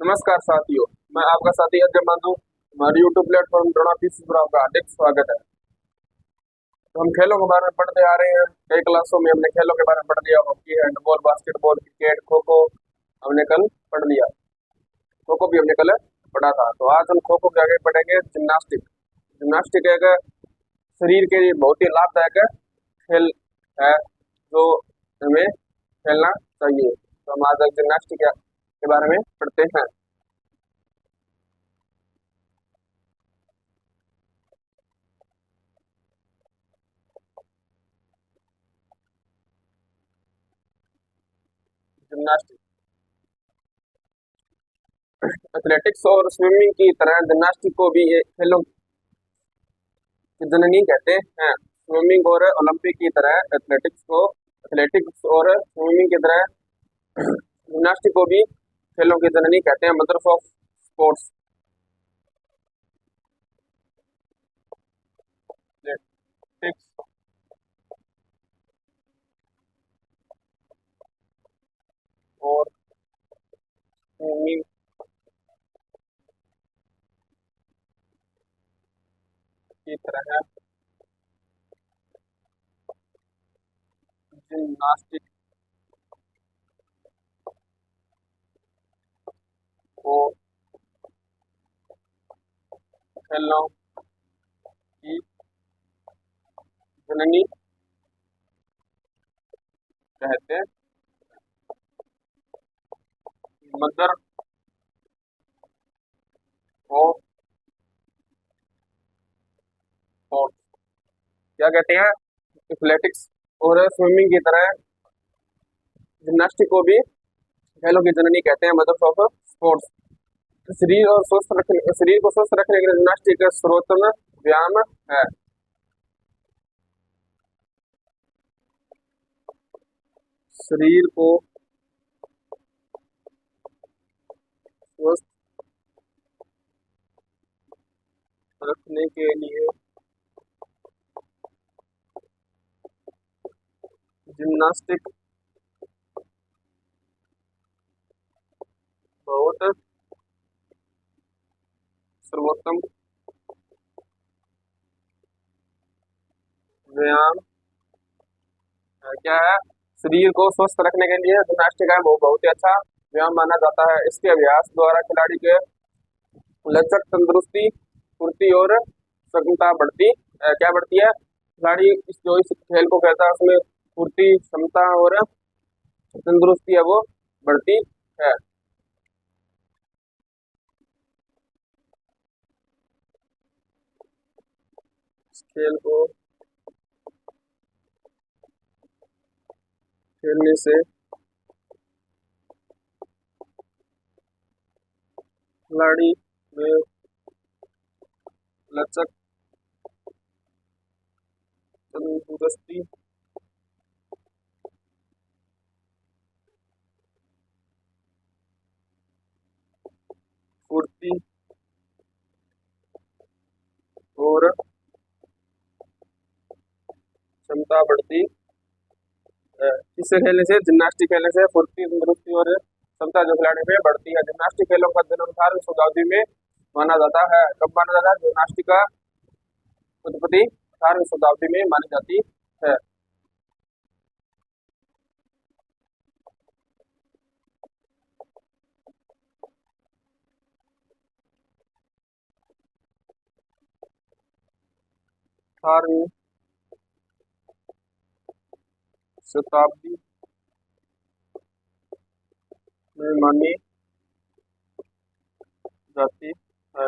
नमस्कार साथियों, मैं आपका साथी अजय मानू। हमारे यूट्यूब प्लेटफॉर्म द्रोणा पीसी पर आपका हार्दिक स्वागत है। तो हम खेलों के बारे में पढ़ते आ रहे हैं। कई क्लासों में हमने खेलों के बारे में पढ़ लिया, hockey, handball, basketball, cricket, kho kho हमने कल पढ़ लिया। खो खो भी हमने कल पढ़ा था। तो आज हम खो खो के आगे पढ़ेंगे जिम्नास्टिक। जिम्नास्टिक एक शरीर के लिए बहुत ही लाभदायक खेल है जो हमें खेलना चाहिए। तो हम आज जिम्नास्टिक के बारे में पढ़ते हैं। जिम्नास्टिक एथलेटिक्स और स्विमिंग की तरह जिम्नास्टिक को भी खेलों की जननी कहते हैं। स्विमिंग और ओलंपिक की तरह एथलेटिक्स और स्विमिंग की तरह जिम्नास्टिक को भी खेलों की जननी कहते हैं। Mothers of sports. एथलेटिक्स और स्विमिंग की तरह जिम्नास्टिक को खेलों की जननी कहते हैं। मदर ऑफ स्पोर्ट्स क्या कहते हैं? एथलेटिक्स और स्विमिंग की तरह जिम्नास्टिक को भी खेलों की जननी कहते हैं। Mothers of sports. शरीर को स्वस्थ रखने के लिए जिम्नास्टिक सर्वोत्तम व्यायाम है। शरीर को स्वस्थ रखने के लिए जिम्नास्टिक बहुत सर्वोत्तम व्यायाम है। क्या है? शरीर को स्वस्थ रखने के लिए जिम्नास्टिक है वो बहुत ही अच्छा व्यायाम माना जाता है। इसके अभ्यास द्वारा खिलाड़ी के लचक, तंदुरुस्ती, फुर्ती और क्षमता बढ़ती क्या बढ़ती है? खिलाड़ी इस खेल को खेलता है उसमें फुर्ती, क्षमता और तंदुरुस्ती है वो बढ़ती है। इस खेल को खेलने से खिलाड़ी में लचक, तंदुरुस्ती, फुर्ती और क्षमता बढ़ती है। किससे खेलने से? जिम्नास्टिक खेलने से फुर्ती, तंदुरुस्ती और क्षमता जो खिलाड़ी में बढ़ती है। जिम्नास्टिक खेलों का जन्म 18वीं शताब्दी में माना जाता है। कब माना जाता है? जिम्नास्टिक का उत्पत्ति 18वीं शताब्दी में मानी जाती है। 18वीं शताब्दी में मानी जाती है।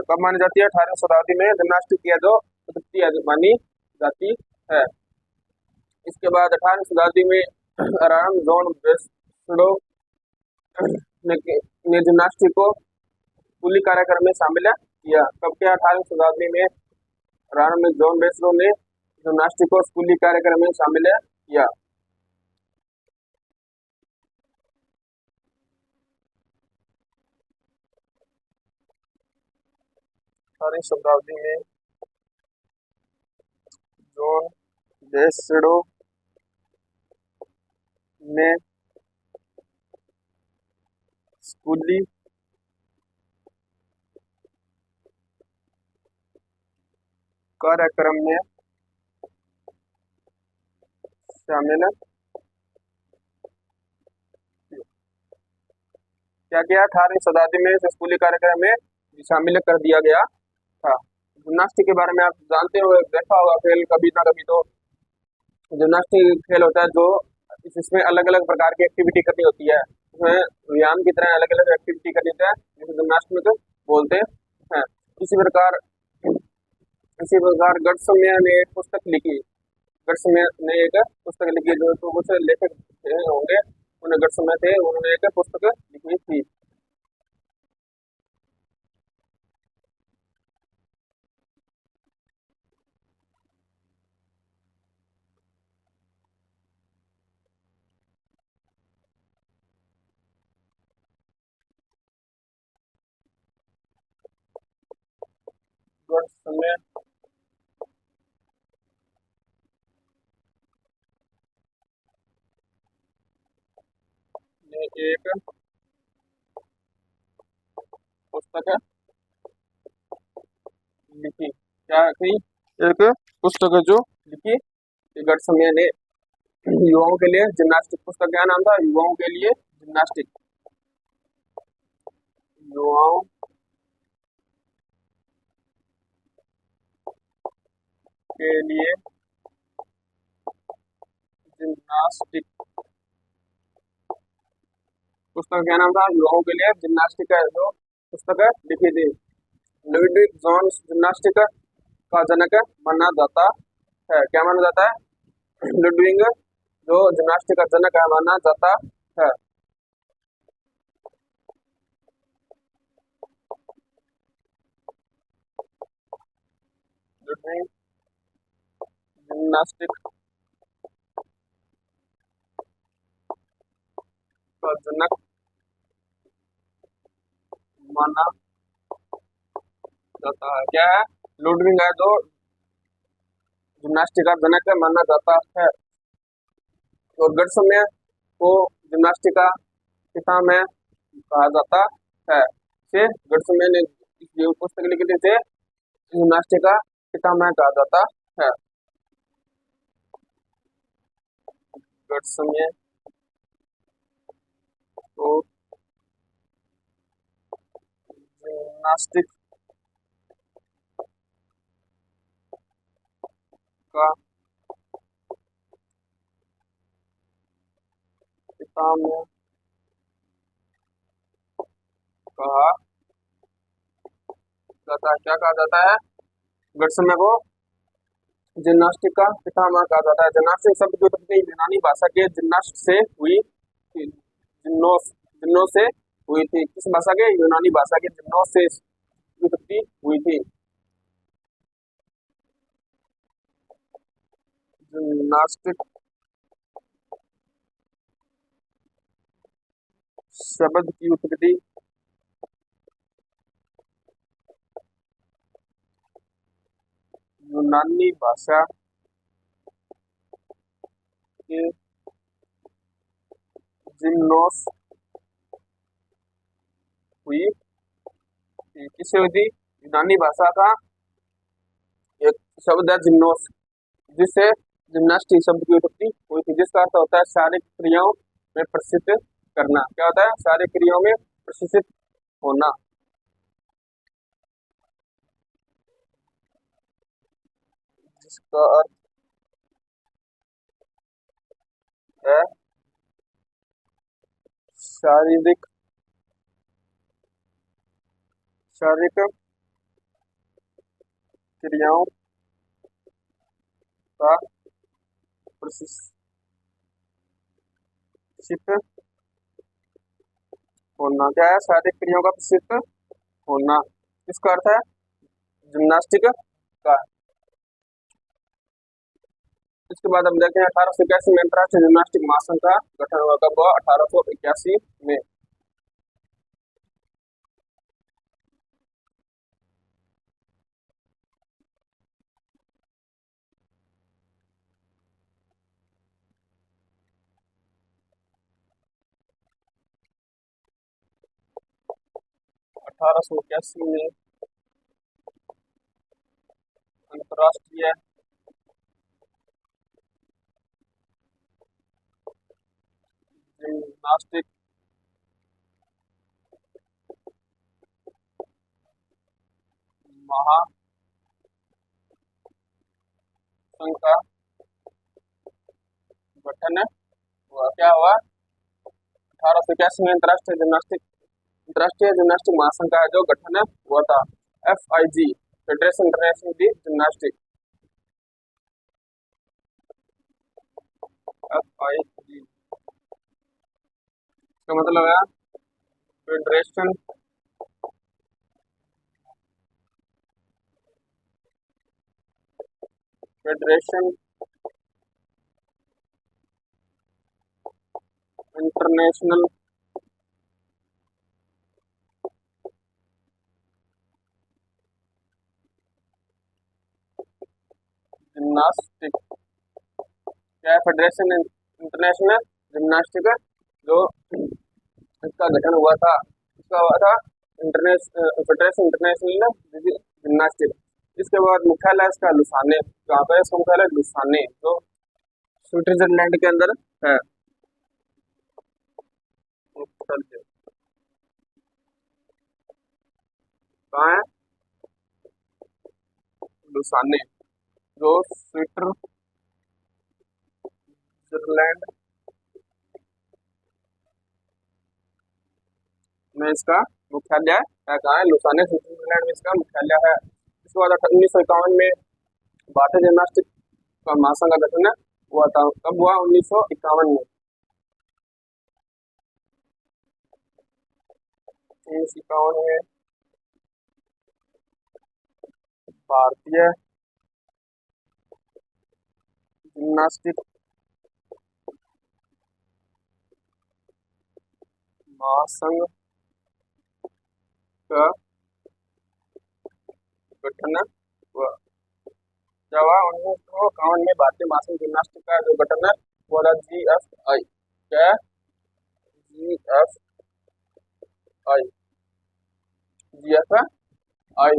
कब मानी जाती है? 18वीं शताब्दी में जिम्नास्टिक की जो उत्पत्ति है मानी जाती है। इसके बाद 18वीं शताब्दी में आराम जॉन बेस्डो ने जिम्नास्टिक को स्कूली कार्यक्रम में शामिल किया। कब किया? 18वीं शताब्दी में आरंभ में जॉन बेस्डो ने जिम्नास्टिक को स्कूली कार्यक्रम में शामिल किया। 18वीं शताब्दी में जॉन बेस्डो ने स्कूली कार्यक्रम में शामिल क्या किया? 18वीं शताब्दी में इस स्कूली कार्यक्रम में शामिल कर दिया गया था। जिम्नास्टिक के बारे में आप जानते हो, देखा होगा खेल कभी ना कभी तो। जिम्नास्टिक खेल होता है जो इसमें अलग अलग प्रकार की एक्टिविटी करनी होती है, इसमें व्यायाम की तरह अलग अलग एक्टिविटी करनी होती है, जिसे जिम्नास्टिक बोलते हैं। इसी प्रकार इसी प्रकार गट्समैन ने एक पुस्तक लिखी। गट्समैन ने एक पुस्तक लिखी, जो तो कुछ लेखक होंगे उन्हें गट्समैन थे, उन्होंने एक पुस्तक लिखी थी। गट्समैन ने एक पुस्तक लिखी। क्या थी? एक पुस्तक जो लिखी गट्समैन ने युवाओं के लिए जिम्नास्टिक। पुस्तक क्या नाम था? युवाओं के लिए जिम्नास्टिक। युवाओं के लिए जिम्नास्टिक। पुस्तक क्या नाम था? युवाओं के लिए जिम्नास्टिक है, जो पुस्तक लिखी थी। लुडविग जोन्स जिम्नास्टिक का जनक माना जाता है। क्या माना जाता है? लुडविग जो जिम्नास्टिक का जनक है माना जाता है। लुडविग जिम्नास्टिक का जनक माना जाता है। क्या है? लुडविग है जो जिम्नास्टिक का जनक माना जाता है। और गट्समैन को जिम्नास्टिक का पितामह कहा जाता है। से गट्समैन ने जो पुस्तक लिखी थी से जिम्नास्टिक का पितामह कहा जाता है। गट्समैन को जिम्नास्टिक का पितामह कहा जाता है। क्या कहा जाता है? गट्समैन को जिम्नास्टिक का पितामह कहा जाता है। जिम्नास्टिक शब्द की उत्पत्ति यूनानी भाषा के जिम्नास्ट से हुई थी। जिम्नोस जिम्नो से हुई थी। किस भाषा के? यूनानी भाषा के जिम्नोस से उत्पत्ति हुई थी। जिम्नास्टिक शब्द की उत्पत्ति यूनानी भाषा के जिम्नोस हुई थी। किससे हुई थी? यूनानी भाषा का एक शब्द है जिम्नोस, जिससे जिम्नास्टिक शब्द की उत्पत्ति हुई थी, जिसका अर्थ होता है शारीरिक क्रियाओं में प्रशिक्षित करना। क्या होता है? शारीरिक क्रियाओं में प्रशिक्षित होना। जिसका अर्थ है शारीरिक शारीरिक क्रियाओं का प्रशिक्षित होना। क्या है? शारीरिक क्रियाओं का प्रशिक्षित होना। इसका अर्थ है जिम्नास्टिक का। इसके बाद हम देखते हैं 1881 में अंतर्राष्ट्रीय जिम्नास्टिक महासंघ का गठन हुआ। कब हुआ? 1881 में। 1881 में अंतर्राष्ट्रीय जिम्नास्टिक महासंघ का गठन हुआ। क्या हुआ? 1881 में अंतर्राष्ट्रीय जिम्नास्टिक महासंघ का जो गठन हुआ था, FIG, फेडरेशन इंटरनेशनल दी जिम्नास्टिक, FIG का मतलब है फेडरेशन फेडरेशन इंटरनेशनल जिम्नास्टिक। क्या है? फेडरेशन इंटरनेशनल जिम्नास्टिक, जो इसका गठन हुआ था, इसका हुआ था फेडरेशन इंटरनेशनल जिम्नास्टिक। इसके बाद मुख्यालय इसका लुसाने, जहाँ पे इसका मुख्यालय लुसाने, जो स्विट्जरलैंड के अंदर है। कहाँ है? लुसाने, जो स्विट्जरलैंड में इसका मुख्यालय है। कहाँ है? लुसाने, स्विट्जरलैंड में इसका मुख्यालय है। इसके बाद 1951 में भारतीय जिम्नास्टिक का महासंघ का गठन हुआ था। कब हुआ? 1951 में। 1951 में भारतीय जिम्नास्टिक महासंघ का गठन हुआ। क्या हुआ? 1951 में भारतीय महासंघ जिम्नास्टिक का जो गठन हुआ था, GFI। क्या? GFI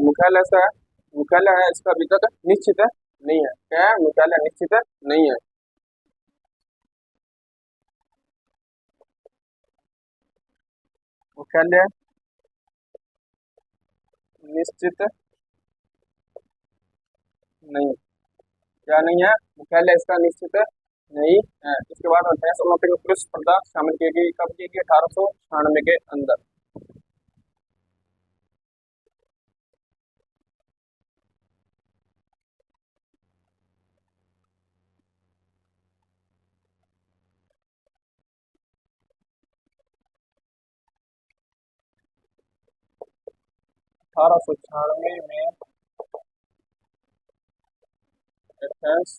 मुख्यालय से है, मुख्यालय है इसका अभी तक निश्चित नहीं है। क्या है? मुख्यालय निश्चित नहीं है। मुख्यालय निश्चित नहीं, क्या नहीं है? मुख्यालय इसका निश्चित नहीं है। इसके बाद अट्ठाईस ओलंपिक में पुरुष स्पर्धा शामिल की गई। कब की गई? 1896 के अंदर। अठारह सौ छियानवे में एथेंस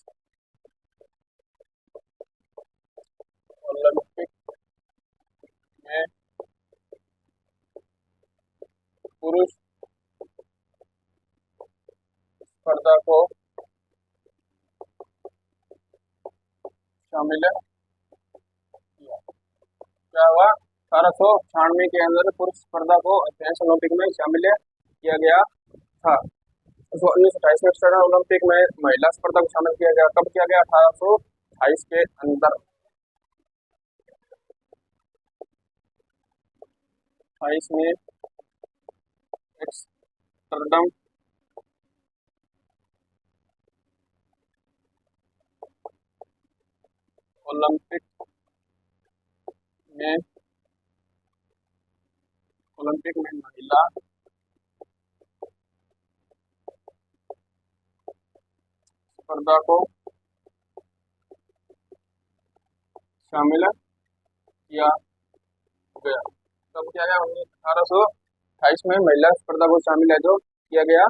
ओलंपिक में पुरुष स्पर्धा को शामिल किया। क्या हुआ? 1896 के अंदर पुरुष स्पर्धा को एथेंस ओलंपिक में शामिल किया गया था। 1928 में एम्स्टर्डम ओलंपिक में महिला स्पर्धा को शामिल किया गया। कब किया गया? 1828 के अंदर। 28 में एम्स्टर्डम ओलंपिक में महिला स्पर्धा को शामिल किया गया। कब किया गया? 1828 में महिला स्पर्धा को शामिल है जो किया गया।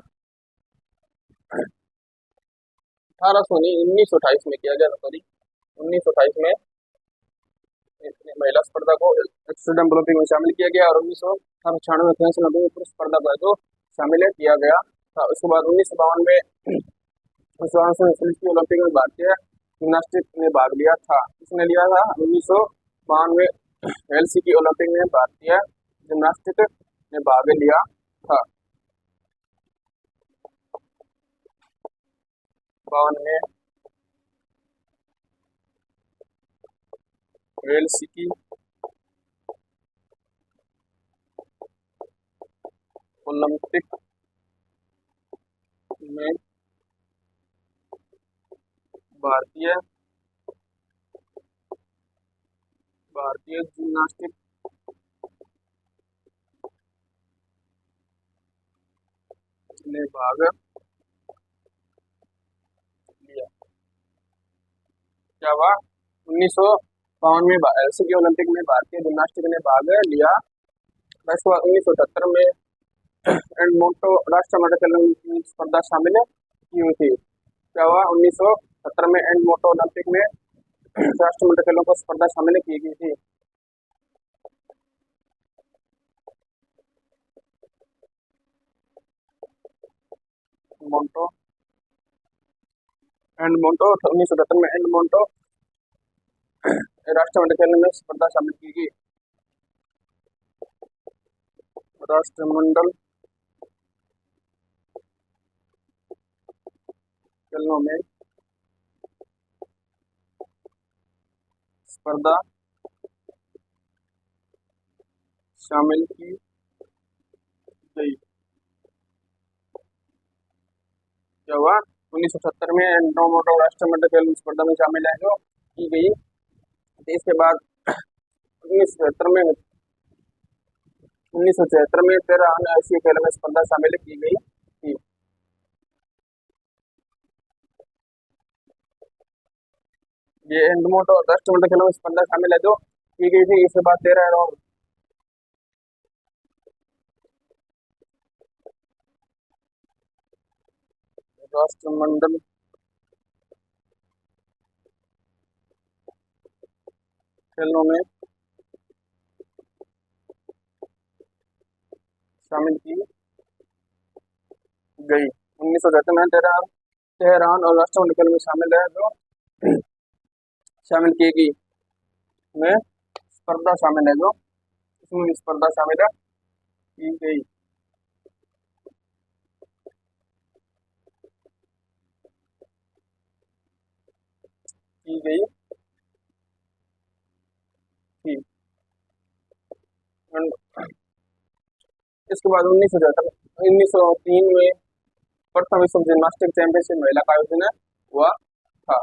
1800 नहीं, 1928 में किया गया था। सॉरी, 1928 में महिला स्पर्धा को एम्स्टर्डम ओलंपिक में शामिल किया गया और 1996 में एथेंस ओलंपिक में पुरुष स्पर्धा को जो शामिल किया गया था। उसके बाद 1952 में ओलंपिक में भारतीय जिम्नास्टिक ने भाग लिया था। किसने लिया था? 1952 हेलसिंकी ओलंपिक में भारतीय जिम्नास्टिक ने भाग लिया था। 52 में हेलसिंकी ओलंपिक में भारतीय भारतीय जिम्नास्टिक ने भाग लिया। क्या हुआ? 1952 में हेलसिंकी ओलंपिक में भारतीय जिम्नास्टिक ने भाग लिया। इसके बाद 1978 में एडमोंटो राष्ट्रमंडल खेलों की स्पर्धा शामिल की हुई थी। क्या हुआ? 1970 में एडमोंटो ओलंपिक में राष्ट्रमंडल खेलों को स्पर्धा शामिल की गई थी। मोन्टो एडमोंटो 1970 में एडमोंटो राष्ट्रमंडल खेलों में स्पर्धा शामिल की गई। राष्ट्रमंडल खेलों में स्पर्धा शामिल की गई। क्या हुआ? 1970 में एंड्रोमोडो राष्ट्रमंडल खेल स्पर्धा में शामिल है जो की गई। इसके बाद 1976 में 13 अन्य एशियाई खेलों में स्पर्धा शामिल की गई थी। ये एंड्रोमोडो राष्ट्रमंडल खेलों में स्पर्धा शामिल है जो की गई थी। इसके बाद 13 राष्ट्रमंडल खेलों में शामिल की गई। 1977 में तेहरान और राष्ट्रमंडल खेलों में शामिल है जो शामिल की गई में स्पर्धा शामिल है जो इसमें स्पर्धा शामिल है की गई। की गई थी। इसके बाद 1903 में प्रथम विश्व जिम्नास्टिक चैंपियनशिप महिला का आयोजन हुआ था।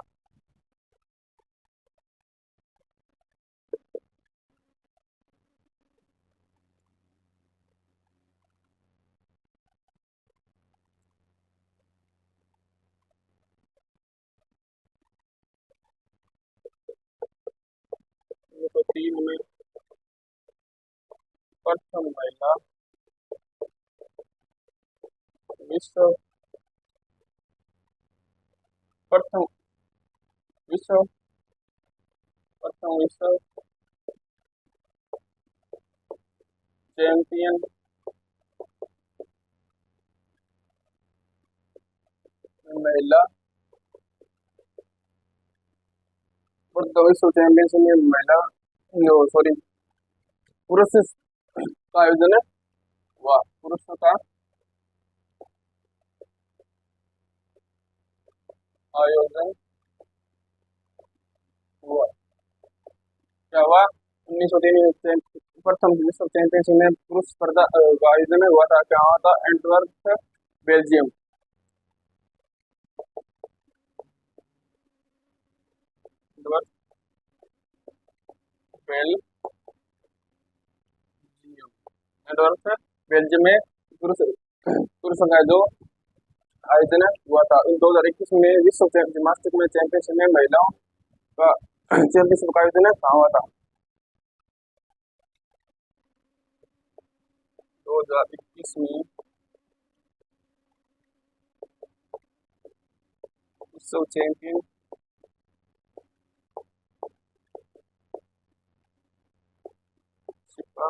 तो 3 में प्रथम महिला विश्व प्रथम विश्व प्रथम विश्व चैंपियन महिला प्रथम विश्व चैंपियनशिप में महिला सॉरी पुरुष का आयोजन हुआ। पुरुष का आयोजन हुआ। क्या हुआ? 1903 में प्रथम विश्व चैंपियनशिप में पुरुष स्पर्धा का आयोजन हुआ था। क्या हुआ था? Antwerp Belgium. एंटवर्प बेल्जियम में पुरुष पुरुषों का जो आयोजन हुआ था। 2021 में विश्व जिम्नास्टिक में चैंपियनशिप में महिलाओं का चैंपियनशिप का आयोजन कहाँ हुआ था? 2021 में विश्व चैंपियनशिप का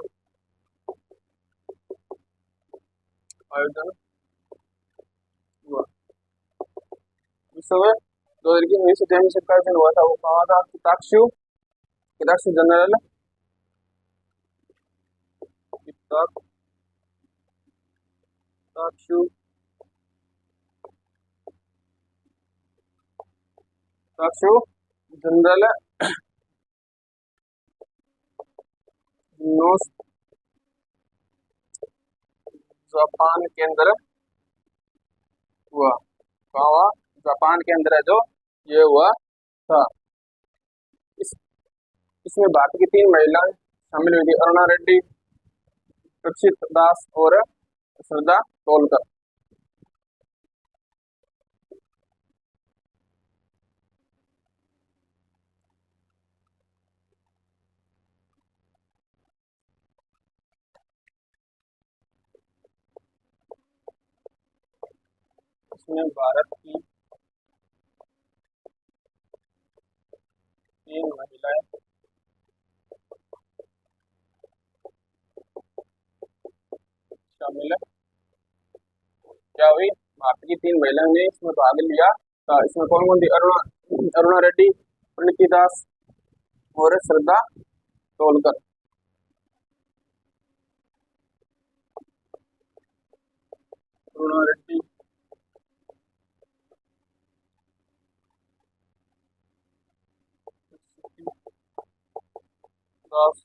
आयोजन हुआ। विश्व 2021 में विश्व चैंपियनशिप का आयोजन हुआ था। वो कहाँ था? किताक्सू जनरल किताक्सू साक्षु जनरल नोस जापान के अंदर हुआ। कहाँ हुआ? जापान के अंदर है जो ये हुआ था। इस इसमें भारत की 3 महिलाएं शामिल हुई थी, अरुणा रेड्डी, रक्षित दास और श्रद्धा तोलकर। इसमें भारत की 3 महिलाएं शामिल है। क्या हुई? भारत की 3 महिलाओं ने इसमें भाग लिया था। इसमें कौन कौन थी? अरुणा रेड्डी, प्रणति दास और श्रद्धा तोलकर। अरुणा रेड्डी, दास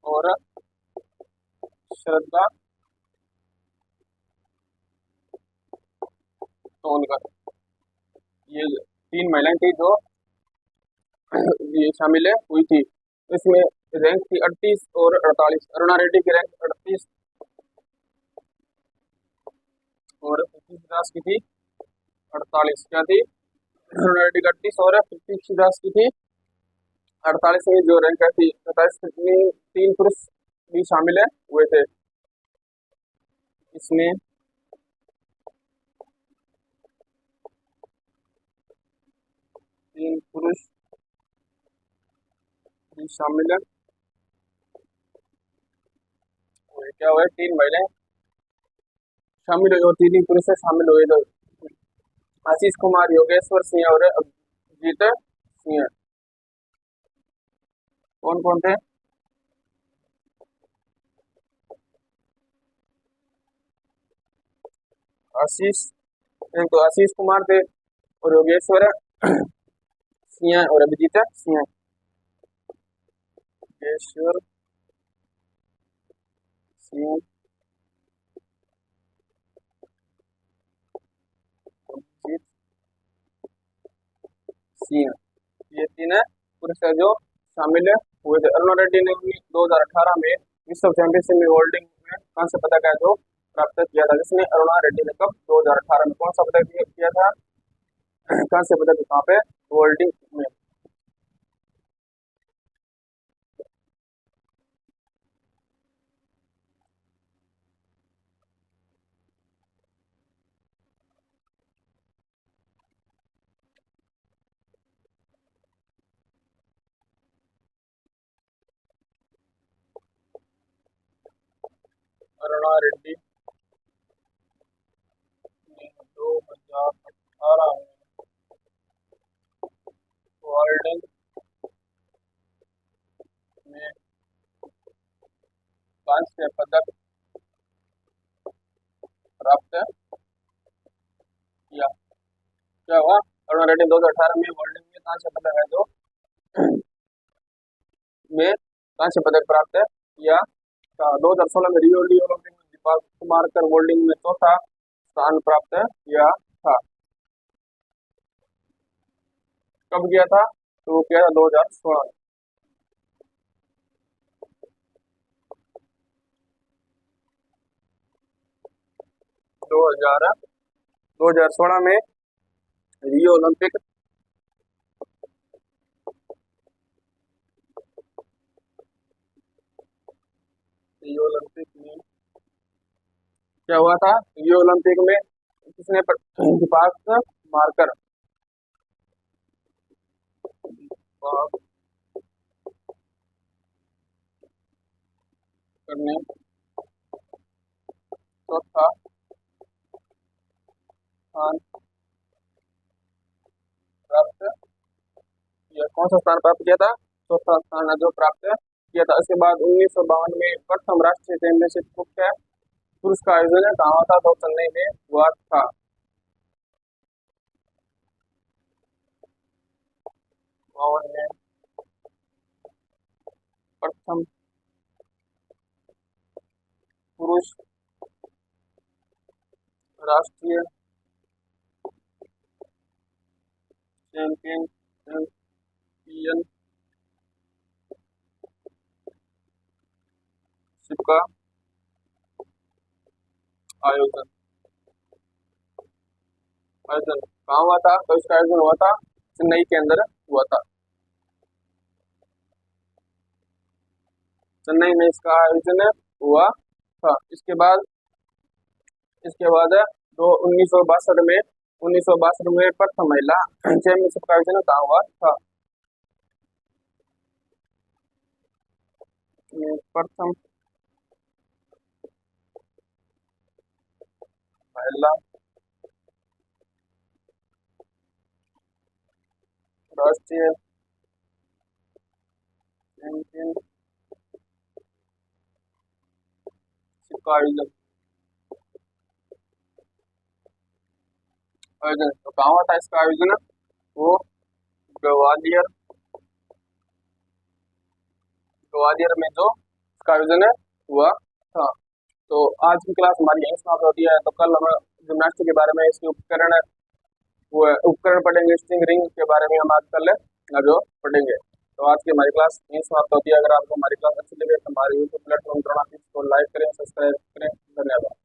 और श्रद्धा तोलकर, ये 3 महिलाएं थी जो ये शामिल हुई थी। इसमें रैंक थी 38 और 48। अरुणा रेड्डी की रैंक 38 और पृथ्वी दास की थी 48। क्या थी? अरुणा रेड्डी की 38 और पृथ्वी दास की थी 48 में जो रैंक थी 27 में 3 पुरुष भी शामिल हुए थे। इसमें 3 पुरुष भी शामिल हुए। क्या हुए? 3 महिलाएं शामिल हुई और 3 पुरुष शामिल हुए थे। आशीष कुमार, योगेश्वर सिंह और अभिजीत सिंह। कौन कौन थे? आशीष, एक तो आशीष कुमार थे और योगेश्वर सिंह और अभिजीत सिंह। योगेश्वर सिंह, अभिजीत सिंह, ये 3 पुरुष है जो शामिल हुए थे। अरुणा रेड्डी ने 2018 में विश्व चैंपियनशिप में होल्डिंग में कांस्य पदक है जो प्राप्त किया था। जिसने अरुणा रेड्डी ने कब? 2018 में कौन सा पदक किया था? कांस्य पदक। कहाँ पे? होल्डिंग में। अरुणा रेड्डी ने 2018 में होल्डिंग में कांस्य पदक प्राप्त किया। क्या हुआ? अरुणा रेड्डी 2018 में होल्डिंग में कांस्य पदक है जो में कांस्य पदक प्राप्त किया था। 2016 में रियो ओलंपिक में दीपक कुमार कर होल्डिंग में चौथा स्थान प्राप्त किया था। कब किया था? तो किया था 2016 में। 2016 में रियो ओलंपिक में क्या हुआ था? रियो ओलंपिक में किसने दीपक मार्कर करने चौथा स्थान प्राप्त किया। कौन सा स्थान प्राप्त किया था? चौथा स्थान जो प्राप्त किया था। इसके बाद 1952 में प्रथम राष्ट्रीय चैंपियनशिप पुरुष का आयोजन कहाँ हुआ था? तो चेन्नई में हुआ था। 52 में प्रथम पुरुष राष्ट्रीय चैंपियनशिप का आयोजन आयोजन कहाँ हुआ था? तो इसका आयोजन हुआ था चेन्नई के अंदर हुआ था। चेन्नई में इसका आयोजन हुआ था। इसके बाद दो 1962 में प्रथम महिला चैंपियनशिप का आयोजन कहाँ हुआ था? प्रथम महिला राष्ट्रीय चैंपियनशिप का आयोजन तो कहाँ हुआ था इसका आयोजन? वो ग्वालियर में जो इसका आयोजन हुआ था। तो आज की क्लास हमारी यहीं समाप्त होती है। तो कल हम जिम्नास्टिक के बारे में, इसके उपकरण पढ़ेंगे, स्ट्रिंग रिंग के बारे में हम आज कल जो पढ़ेंगे। तो आज की हमारी क्लास यहीं समाप्त होती है। अगर आपको हमारी क्लास अच्छी लगे तो हमारे यूट्यूब प्लेटफॉर्म द्रोणातीत को लाइक करें, सब्सक्राइब करें। धन्यवाद।